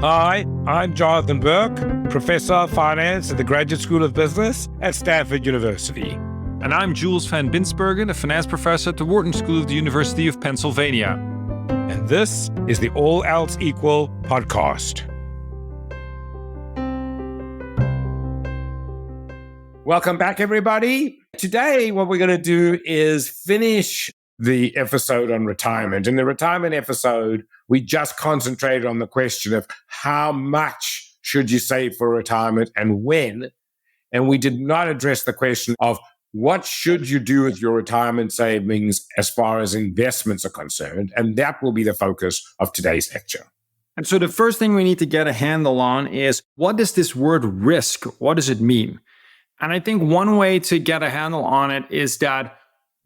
Hi, I'm Jonathan Berk, Professor of Finance at the Graduate School of Business at Stanford University. And I'm Jules van Binsbergen, a finance professor at the Wharton School of the University of Pennsylvania. And this is the All Else Equal podcast. Welcome back, everybody. Today, what we're going to do is finish the episode on retirement. In the retirement episode, we just concentrated on the question of how much should you save for retirement and when. And we did not address the question of what should you do with your retirement savings as far as investments are concerned. And that will be the focus of today's lecture. And so the first thing we need to get a handle on is, what does this word risk, what does it mean? And I think one way to get a handle on it is that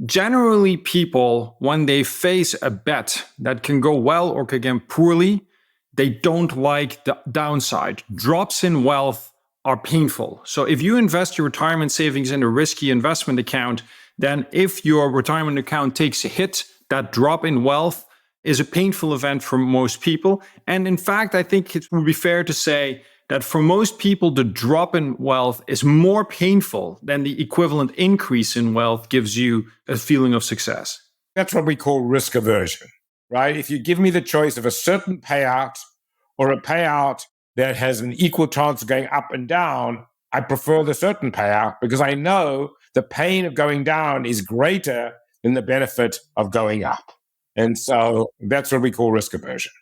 generally people, when they face a bet that can go well or can go poorly, they don't like the downside. Drops in wealth are painful. So if you invest your retirement savings in a risky investment account, then if your retirement account takes a hit, that drop in wealth is a painful event for most people. And in fact, I think it would be fair to say that for most people, the drop in wealth is more painful than the equivalent increase in wealth gives you a feeling of success. That's what we call risk aversion, right? If you give me the choice of a certain payout or a payout that has an equal chance of going up and down, I prefer the certain payout because I know the pain of going down is greater than the benefit of going up. And so that's what we call risk aversion.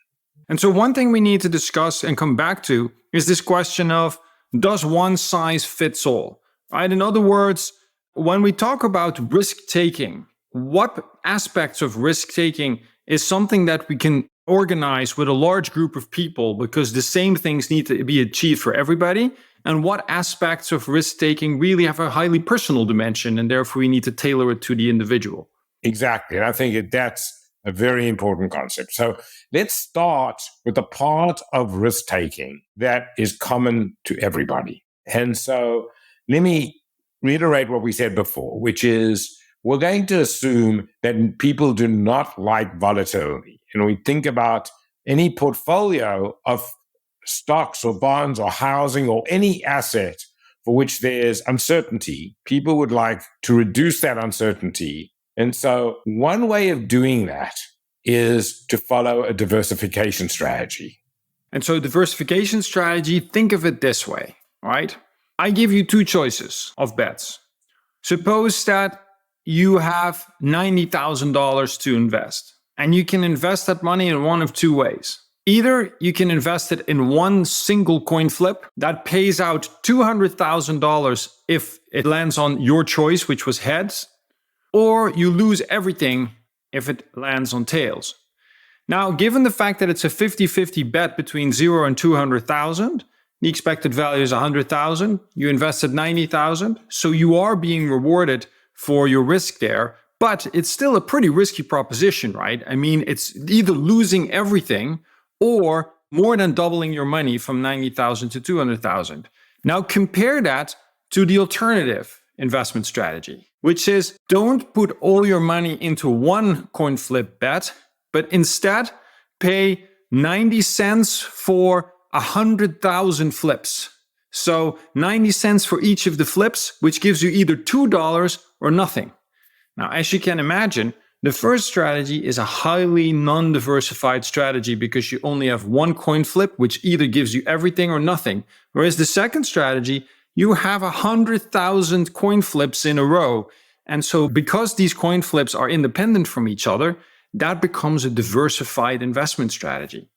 And so one thing we need to discuss and come back to is this question of, does one size fits all? Right? In other words, when we talk about risk-taking, what aspects of risk-taking is something that we can organize with a large group of people because the same things need to be achieved for everybody? And what aspects of risk-taking really have a highly personal dimension and therefore we need to tailor it to the individual? Exactly. And I think that's a very important concept. So let's start with the part of risk-taking that is common to everybody. And so let me reiterate what we said before, which is we're going to assume that people do not like volatility. And we think about any portfolio of stocks or bonds or housing or any asset for which there's uncertainty. People would like to reduce that uncertainty. And so one way of doing that is to follow a diversification strategy. And so diversification strategy, think of it this way, right? I give you two choices of bets. Suppose that you have $90,000 to invest, and you can invest that money in one of two ways. Either you can invest it in one single coin flip that pays out $200,000 if it lands on your choice, which was heads, or you lose everything if it lands on tails. Now, given the fact that it's a 50-50 bet between 0 and 200,000, the expected value is 100,000, you invested 90,000, so you are being rewarded for your risk there, but it's still a pretty risky proposition, right? I mean, it's either losing everything or more than doubling your money from 90,000 to 200,000. Now, compare that to the alternative investment strategy, which is don't put all your money into one coin flip bet, but instead pay 90 cents for 100,000 flips. So 90 cents for each of the flips, which gives you either $2 or nothing. Now, as you can imagine, the first strategy is a highly non-diversified strategy because you only have one coin flip, which either gives you everything or nothing. Whereas the second strategy, you have 100,000 coin flips in a row. And so because these coin flips are independent from each other, that becomes a diversified investment strategy.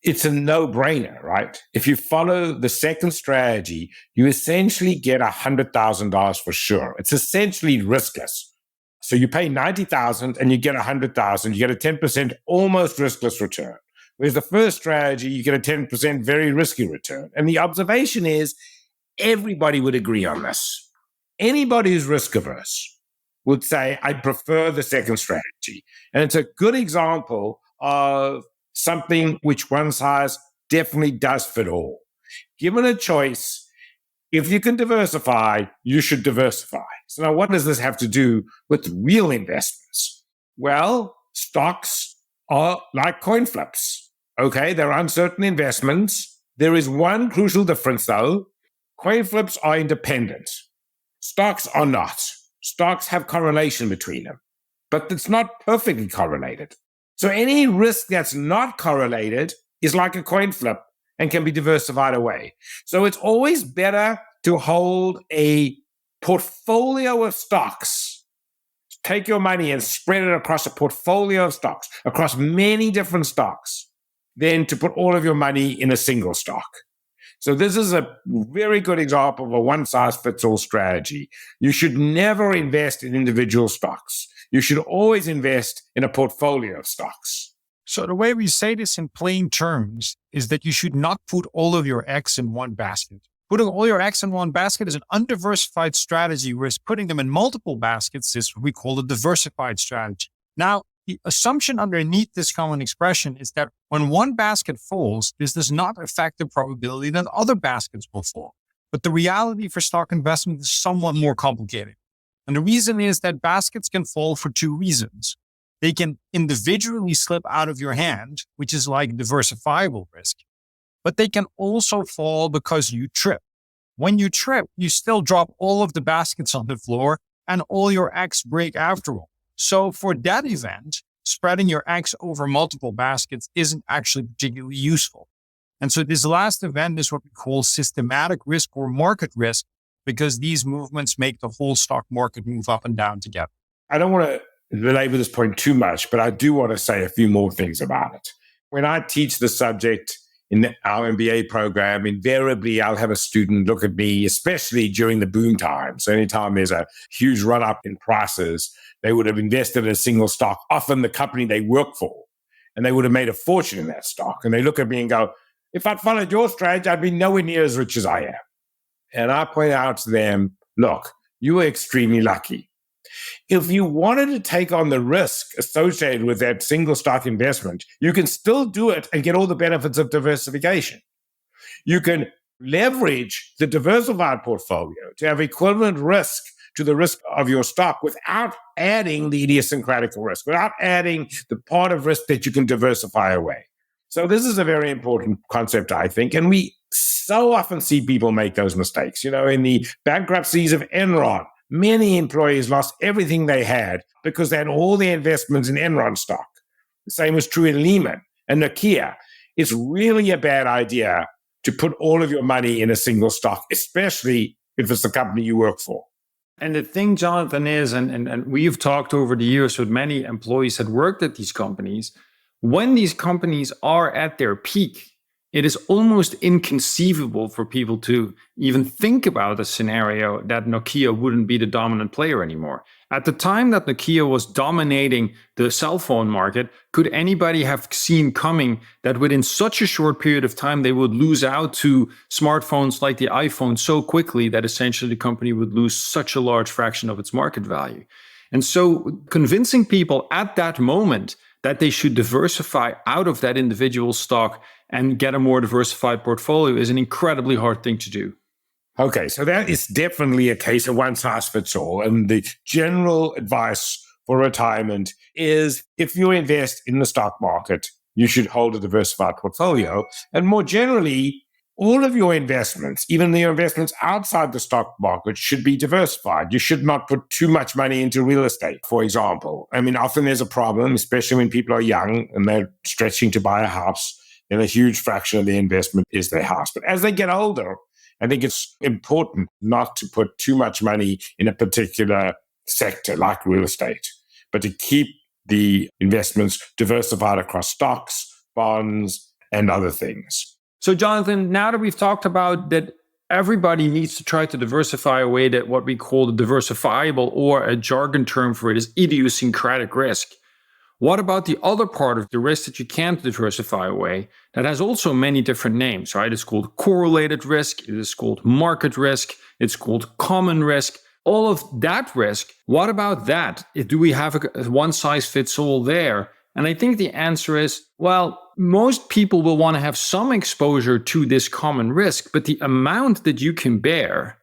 It's a no-brainer, right? If you follow the second strategy, you essentially get $100,000 for sure. It's essentially riskless. So you pay 90,000 and you get 100,000. You get a 10% almost riskless return. Whereas the first strategy, you get a 10% very risky return. And the observation is everybody would agree on this. Anybody who's risk averse would say, I prefer the second strategy. And it's a good example of something which one size definitely does fit all. Given a choice, if you can diversify, you should diversify. So now what does this have to do with real investments? Well, stocks are like coin flips. Okay, they're uncertain investments. There is one crucial difference, though. Coin flips are independent. Stocks are not. Stocks have correlation between them, but it's not perfectly correlated. So any risk that's not correlated is like a coin flip and can be diversified away. So it's always better to hold a portfolio of stocks. Take your money and spread it across a portfolio of stocks, across many different stocks, than to put all of your money in a single stock. So this is a very good example of a one-size-fits-all strategy. You should never invest in individual stocks. You should always invest in a portfolio of stocks. So the way we say this in plain terms is that you should not put all of your eggs in one basket. Putting all your eggs in one basket is an undiversified strategy, whereas putting them in multiple baskets is what we call a diversified strategy. Now, the assumption underneath this common expression is that when one basket falls, this does not affect the probability that other baskets will fall. But the reality for stock investment is somewhat more complicated. And the reason is that baskets can fall for two reasons. They can individually slip out of your hand, which is like diversifiable risk. But they can also fall because you trip. When you trip, you still drop all of the baskets on the floor and all your eggs break after all. So for that event, spreading your eggs over multiple baskets isn't actually particularly useful. And so this last event is what we call systematic risk or market risk, because these movements make the whole stock market move up and down together. I don't want to belabor this point too much, but I do want to say a few more things about it. When I teach the subject in our MBA program, invariably I'll have a student look at me, especially during the boom time. So anytime there's a huge run-up in prices, they would have invested in a single stock, often the company they work for, and they would have made a fortune in that stock. And they look at me and go, if I'd followed your strategy, I'd be nowhere near as rich as I am. And I point out to them, look, you were extremely lucky. If you wanted to take on the risk associated with that single stock investment, you can still do it and get all the benefits of diversification. You can leverage the diversified portfolio to have equivalent risk to the risk of your stock without adding the idiosyncratic risk, without adding the part of risk that you can diversify away. So this is a very important concept, I think, and we so often see people make those mistakes. You know, in the bankruptcies of Enron, many employees lost everything they had because they had all their investments in Enron stock. The same was true in Lehman and Nokia. It's really a bad idea to put all of your money in a single stock, especially if it's the company you work for. And the thing, Jonathan, is, and we've talked over the years with many employees that worked at these companies, when these companies are at their peak, it is almost inconceivable for people to even think about a scenario that Nokia wouldn't be the dominant player anymore. At the time that Nokia was dominating the cell phone market, could anybody have seen coming that within such a short period of time they would lose out to smartphones like the iPhone so quickly that essentially the company would lose such a large fraction of its market value? And so convincing people at that moment that they should diversify out of that individual stock and get a more diversified portfolio is an incredibly hard thing to do. Okay, so that is definitely a case of one size fits all. And the general advice for retirement is if you invest in the stock market, you should hold a diversified portfolio. And more generally, all of your investments, even your investments outside the stock market, should be diversified. You should not put too much money into real estate, for example. I mean, often there's a problem, especially when people are young and they're stretching to buy a house, and a huge fraction of their investment is their house. But as they get older, I think it's important not to put too much money in a particular sector like real estate, but to keep the investments diversified across stocks, bonds, and other things. So, Jonathan, now that we've talked about that everybody needs to try to diversify away that what we call the diversifiable, or a jargon term for it is idiosyncratic risk. What about the other part of the risk that you can't diversify away that has also many different names, right? It's called correlated risk. It is called market risk. It's called common risk. All of that risk, what about that? Do we have a one size fits all there? And I think the answer is, well, most people will want to have some exposure to this common risk, but the amount that you can bear,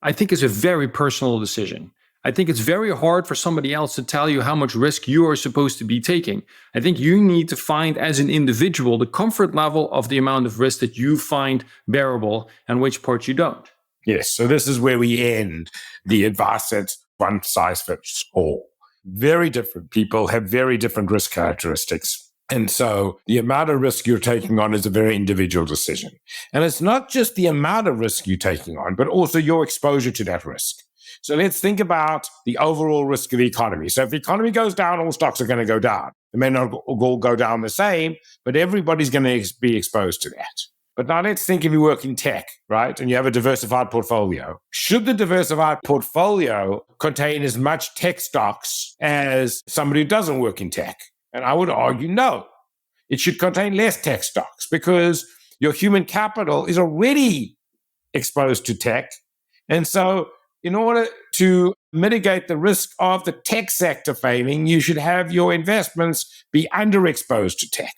I think, is a very personal decision. I think it's very hard for somebody else to tell you how much risk you are supposed to be taking. I think you need to find as an individual the comfort level of the amount of risk that you find bearable and which part you don't. Yes. So this is where we end the advice that one size fits all. Very different people have very different risk characteristics. And so the amount of risk you're taking on is a very individual decision. And it's not just the amount of risk you're taking on, but also your exposure to that risk. So let's think about the overall risk of the economy. So if the economy goes down, all stocks are going to go down. They may not all go down the same, but everybody's going to be exposed to that. But now let's think if you work in tech, right? And you have a diversified portfolio. Should the diversified portfolio contain as much tech stocks as somebody who doesn't work in tech? And I would argue no. It should contain less tech stocks because your human capital is already exposed to tech. And so in order to mitigate the risk of the tech sector failing, you should have your investments be underexposed to tech.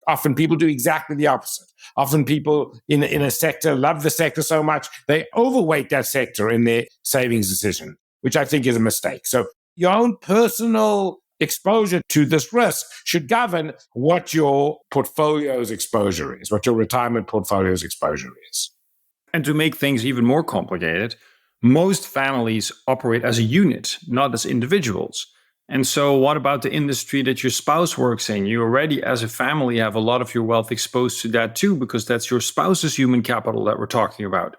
Often people do exactly the opposite. Often people in a sector love the sector so much, they overweight that sector in their savings decision, which I think is a mistake. So your own personal exposure to this risk should govern what your portfolio's exposure is, what your retirement portfolio's exposure is. And to make things even more complicated, most families operate as a unit, not as individuals. And so what about the industry that your spouse works in? You already, as a family, have a lot of your wealth exposed to that too, because that's your spouse's human capital that we're talking about.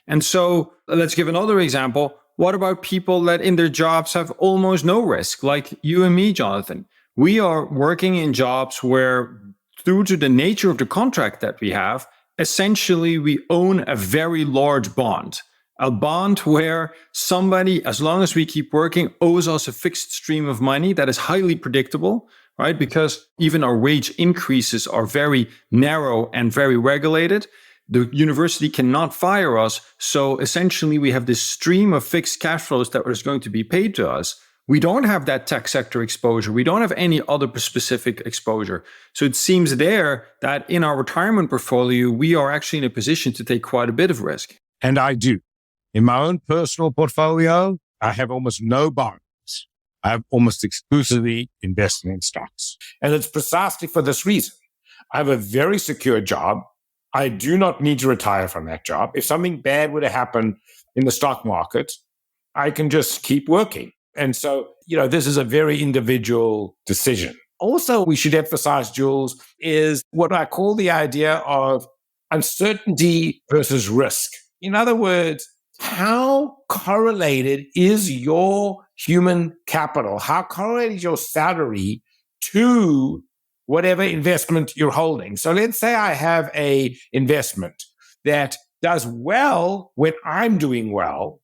And so let's give another example. What about people that in their jobs have almost no risk, like you and me, Jonathan? We are working in jobs where, due to the nature of the contract that we have, essentially we own a very large bond. A bond where somebody, as long as we keep working, owes us a fixed stream of money that is highly predictable, right? Because even our wage increases are very narrow and very regulated. The university cannot fire us. So essentially, we have this stream of fixed cash flows that is going to be paid to us. We don't have that tech sector exposure. We don't have any other specific exposure. So it seems there that in our retirement portfolio, we are actually in a position to take quite a bit of risk. And I do. In my own personal portfolio, I have almost no bonds. I have almost exclusively invested in stocks. And it's precisely for this reason. I have a very secure job. I do not need to retire from that job. If something bad were to happen in the stock market, I can just keep working. And so, this is a very individual decision. Also, we should emphasize, Jules, is what I call the idea of uncertainty versus risk. In other words, how correlated is your human capital? How correlated is your salary to whatever investment you're holding? So let's say I have a investment that does well when I'm doing well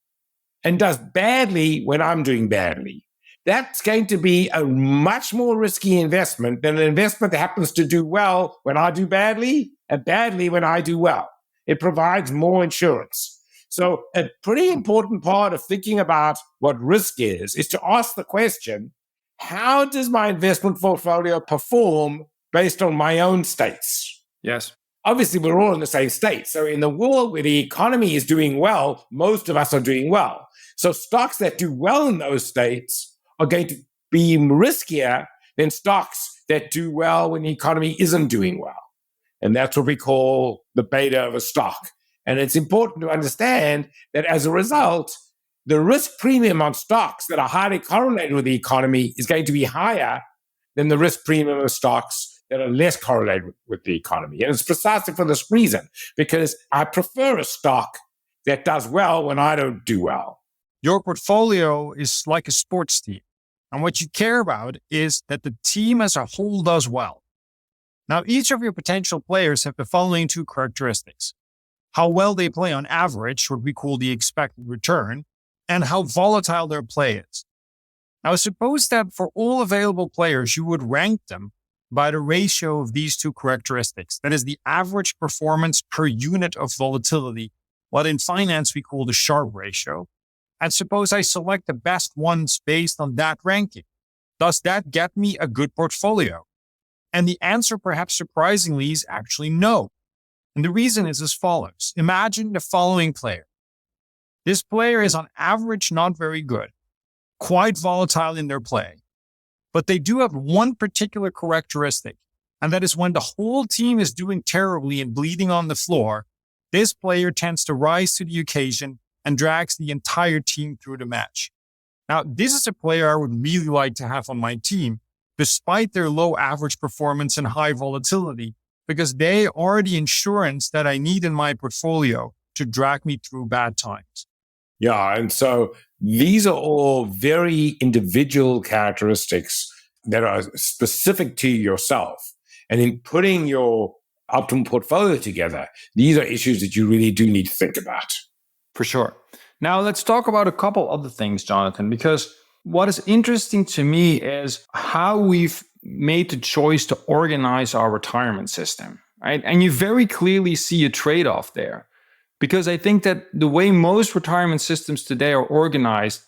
and does badly when I'm doing badly. That's going to be a much more risky investment than an investment that happens to do well when I do badly and badly when I do well. It provides more insurance. So a pretty important part of thinking about what risk is to ask the question, how does my investment portfolio perform based on my own states? Yes. Obviously, we're all in the same state. So in the world where the economy is doing well, most of us are doing well. So stocks that do well in those states are going to be riskier than stocks that do well when the economy isn't doing well. And that's what we call the beta of a stock. And it's important to understand that as a result, the risk premium on stocks that are highly correlated with the economy is going to be higher than the risk premium of stocks that are less correlated with the economy. And it's precisely for this reason, because I prefer a stock that does well when I don't do well. Your portfolio is like a sports team. And what you care about is that the team as a whole does well. Now, each of your potential players have the following two characteristics: how well they play on average, what we call the expected return, and how volatile their play is. Now, suppose that for all available players, you would rank them by the ratio of these two characteristics. That is the average performance per unit of volatility, what in finance we call the Sharpe ratio. And suppose I select the best ones based on that ranking. Does that get me a good portfolio? And the answer, perhaps surprisingly, is actually no. And the reason is as follows. Imagine the following player. This player is on average not very good. quite volatile in their play. But they do have one particular characteristic, and that is when the whole team is doing terribly and bleeding on the floor, this player tends to rise to the occasion and drags the entire team through the match. Now, this is a player I would really like to have on my team, despite their low average performance and high volatility, because they are the insurance that I need in my portfolio to drag me through bad times. Yeah, and so these are all very individual characteristics that are specific to yourself. And in putting your optimal portfolio together, these are issues that you really do need to think about. For sure. Now let's talk about a couple other things, Jonathan, because what is interesting to me is how we've made the choice to organize our retirement system, right? And you very clearly see a trade-off there, because I think that the way most retirement systems today are organized,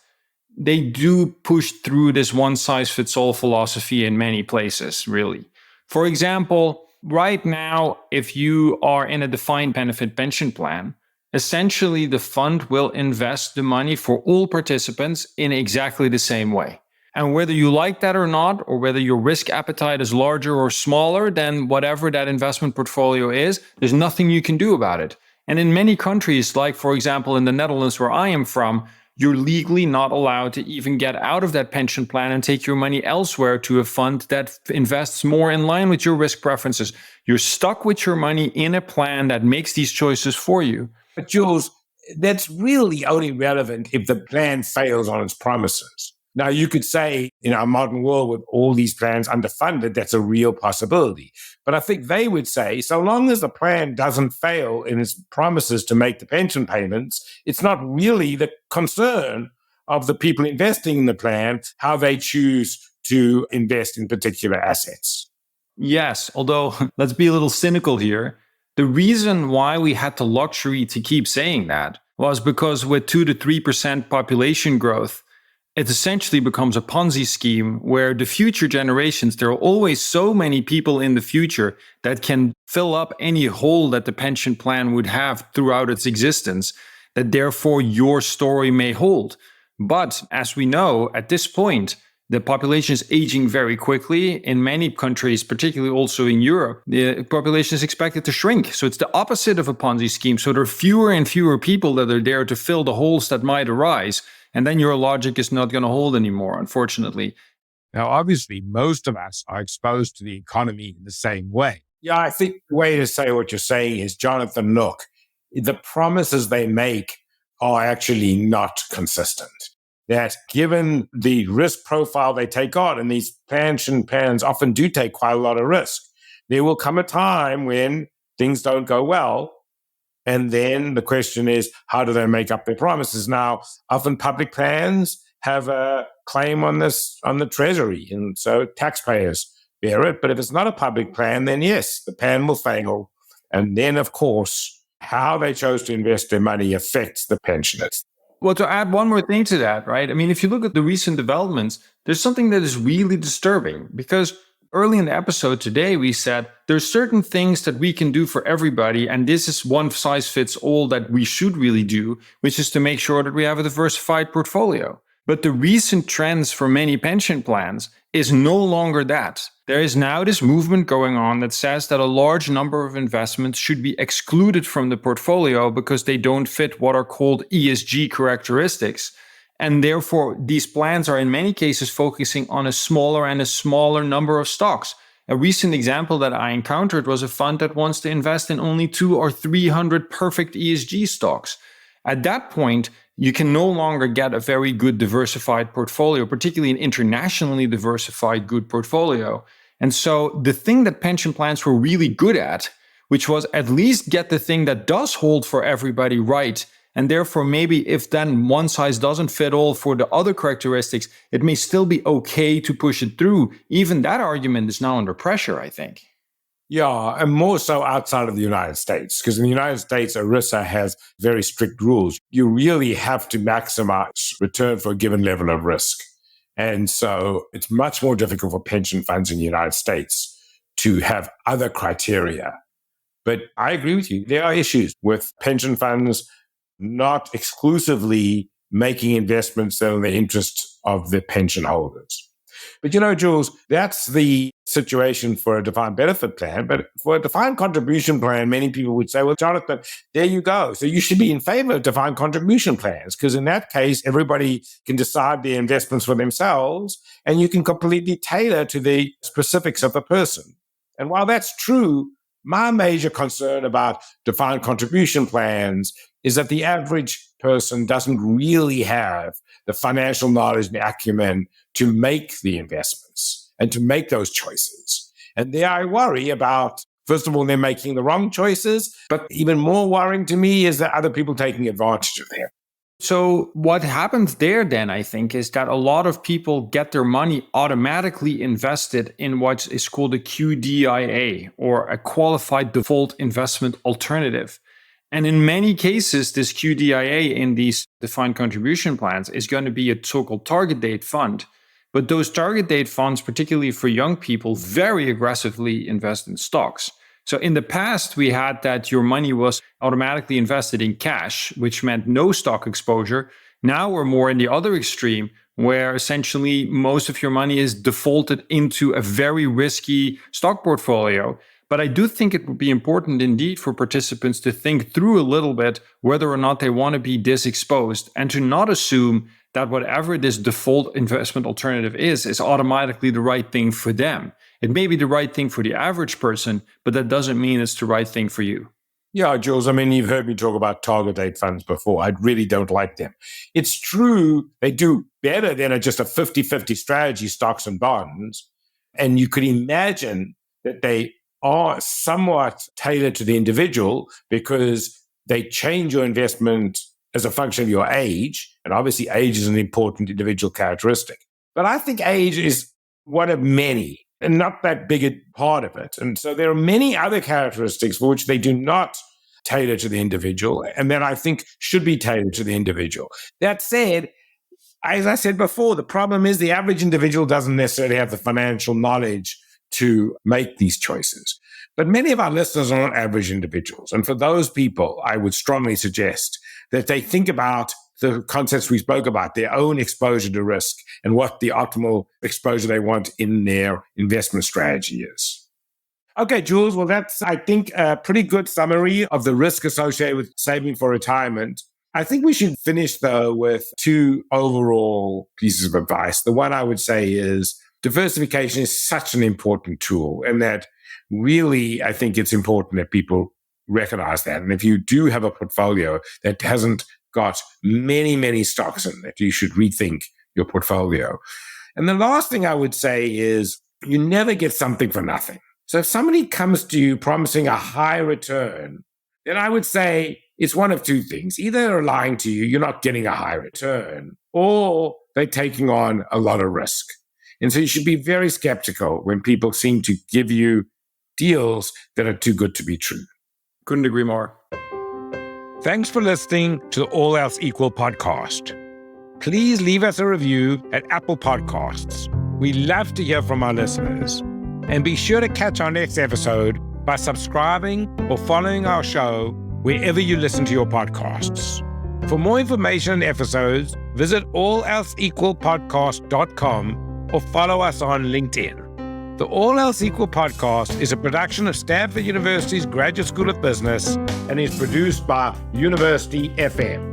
they do push through this one-size-fits-all philosophy in many places, really. For example, right now, if you are in a defined benefit pension plan, essentially the fund will invest the money for all participants in exactly the same way. And whether you like that or not, or whether your risk appetite is larger or smaller than whatever that investment portfolio is, there's nothing you can do about it. And in many countries, like for example in the Netherlands where I am from, you're legally not allowed to even get out of that pension plan and take your money elsewhere to a fund that invests more in line with your risk preferences. You're stuck with your money in a plan that makes these choices for you. But Jules, that's really only relevant if the plan fails on its promises. Now, you could say in our modern world with all these plans underfunded, that's a real possibility. But I think they would say, so long as the plan doesn't fail in its promises to make the pension payments, it's not really the concern of the people investing in the plan, how they choose to invest in particular assets. Yes, although let's be a little cynical here. The reason why we had the luxury to keep saying that was because with 2 to 3% population growth, it essentially becomes a Ponzi scheme where the future generations, there are always so many people in the future that can fill up any hole that the pension plan would have throughout its existence, that therefore your story may hold. But as we know, at this point, the population is aging very quickly. In many countries, particularly also in Europe, the population is expected to shrink. So it's the opposite of a Ponzi scheme. So there are fewer and fewer people that are there to fill the holes that might arise. And then your logic is not going to hold anymore, unfortunately. Now, obviously, most of us are exposed to the economy in the same way. Yeah, I think the way to say what you're saying is, Jonathan, look, the promises they make are actually not consistent. That given the risk profile they take on, and these pension plans often do take quite a lot of risk, there will come a time when things don't go well. And then the question is, how do they make up their promises? Now, often public plans have a claim on this, on the treasury. And so taxpayers bear it. But if it's not a public plan, then yes, the plan will fail. And then, of course, how they chose to invest their money affects the pensioners. Well, to add one more thing to that, right? I mean, if you look at the recent developments, there's something that is really disturbing because early in the episode today, we said there's certain things that we can do for everybody. And this is one size fits all that we should really do, which is to make sure that we have a diversified portfolio. But the recent trends for many pension plans is no longer that. There is now this movement going on that says that a large number of investments should be excluded from the portfolio because they don't fit what are called ESG characteristics. And therefore, these plans are in many cases focusing on a smaller and a smaller number of stocks. A recent example that I encountered was a fund that wants to invest in only 200 or 300 perfect ESG stocks. At that point, you can no longer get a very good diversified portfolio, particularly an internationally diversified good portfolio. And so the thing that pension plans were really good at, which was at least get the thing that does hold for everybody right. And therefore, maybe if then one size doesn't fit all for the other characteristics, it may still be okay to push it through. Even that argument is now under pressure, I think. Yeah, and more so outside of the United States, because in the United States, ERISA has very strict rules. You really have to maximize return for a given level of risk. And so it's much more difficult for pension funds in the United States to have other criteria. But I agree with you. There are issues with pension funds not exclusively making investments that are in the interest of the pension holders. But Jules, that's the situation for a defined benefit plan. But for a defined contribution plan, many people would say, well, Jonathan, there you go. So you should be in favor of defined contribution plans, because in that case, everybody can decide their investments for themselves, and you can completely tailor to the specifics of the person. And while that's true, my major concern about defined contribution plans is that the average person doesn't really have the financial knowledge and acumen to make the investments and to make those choices. And there I worry about, first of all, they're making the wrong choices, but even more worrying to me is that other people taking advantage of them. So what happens there then, I think, is that a lot of people get their money automatically invested in what is called a QDIA, or a qualified default investment alternative. And in many cases, this QDIA in these defined contribution plans is going to be a so-called target date fund. But those target date funds, particularly for young people, very aggressively invest in stocks. So in the past, we had that your money was automatically invested in cash, which meant no stock exposure. Now we're more in the other extreme, where essentially most of your money is defaulted into a very risky stock portfolio. But I do think it would be important indeed for participants to think through a little bit whether or not they want to be this exposed, and to not assume that whatever this default investment alternative is automatically the right thing for them. It may be the right thing for the average person, but that doesn't mean it's the right thing for you. Yeah, Jules, you've heard me talk about target date funds before. I really don't like them. It's true, they do better than just a 50-50 strategy, stocks and bonds. And you could imagine that they are somewhat tailored to the individual, because they change your investment as a function of your age. And obviously age is an important individual characteristic. But I think age is one of many, and not that big a part of it. And so there are many other characteristics for which they do not tailor to the individual, and that I think should be tailored to the individual. That said, as I said before, the problem is the average individual doesn't necessarily have the financial knowledge to make these choices. But many of our listeners are not average individuals. And for those people, I would strongly suggest that they think about the concepts we spoke about, their own exposure to risk, and what the optimal exposure they want in their investment strategy is. Okay, Jules, well, that's, I think, a pretty good summary of the risk associated with saving for retirement. I think we should finish, though, with two overall pieces of advice. The one I would say is diversification is such an important tool, and that really, I think it's important that people recognize that. And if you do have a portfolio that hasn't got many, many stocks in it, you should rethink your portfolio. And the last thing I would say is you never get something for nothing. So if somebody comes to you promising a high return, then I would say it's one of two things. Either they're lying to you, you're not getting a high return, or they're taking on a lot of risk. And so you should be very skeptical when people seem to give you deals that are too good to be true. Couldn't agree more. Thanks for listening to the All Else Equal podcast. Please leave us a review at Apple Podcasts. We love to hear from our listeners. And be sure to catch our next episode by subscribing or following our show wherever you listen to your podcasts. For more information on episodes, visit alelseequalpodcast.com or follow us on LinkedIn. The All Else Equal podcast is a production of Stanford University's Graduate School of Business and is produced by University FM.